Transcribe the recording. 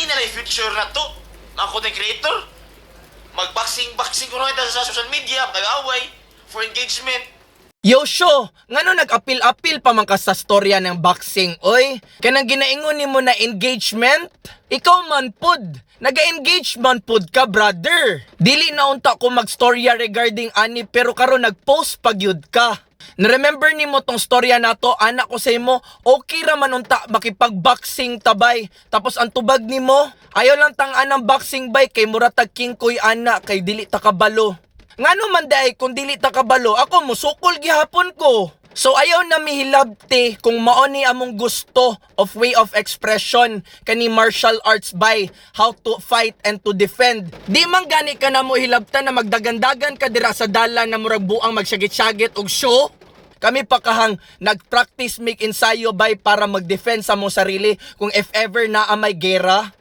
ani na yung future na to. Mga content creator. Mag-boxing ko na ito sa social media, mag-away, for engagement. Yo, show! Ngano nag-apil-apil pa man ka sa storya ng boxing, oy? Kanang ginaingon ni mo na engagement? Ikaw man pod, naga-engage man pod ka, brother. Dili na unta ko mag-storya regarding ani, pero karon nag-post pagyud ka. Na-remember ni mo tong storya na to, anak ko sa imo, okay ra man unta makipag-boxing tabay. Tapos ang tubag ni mo, ayaw lang tang anang boxing bay kay muratag king koy anak kay dili ta kabalo. Ngano man day kung dili ta kabalo, ako musukol gihapon ko. So ayaw na mihilabti kung mao ni among gusto of way of expression kani martial arts by how to fight and to defend. Di man gani ka na mo hilabtan na magdagandagan ka dira sa dalan na murag buang magsagit-sagit og show. Kami pa kahang nag-practice make ensayo by para mag-defend sa mong sarili kung if ever na may gera.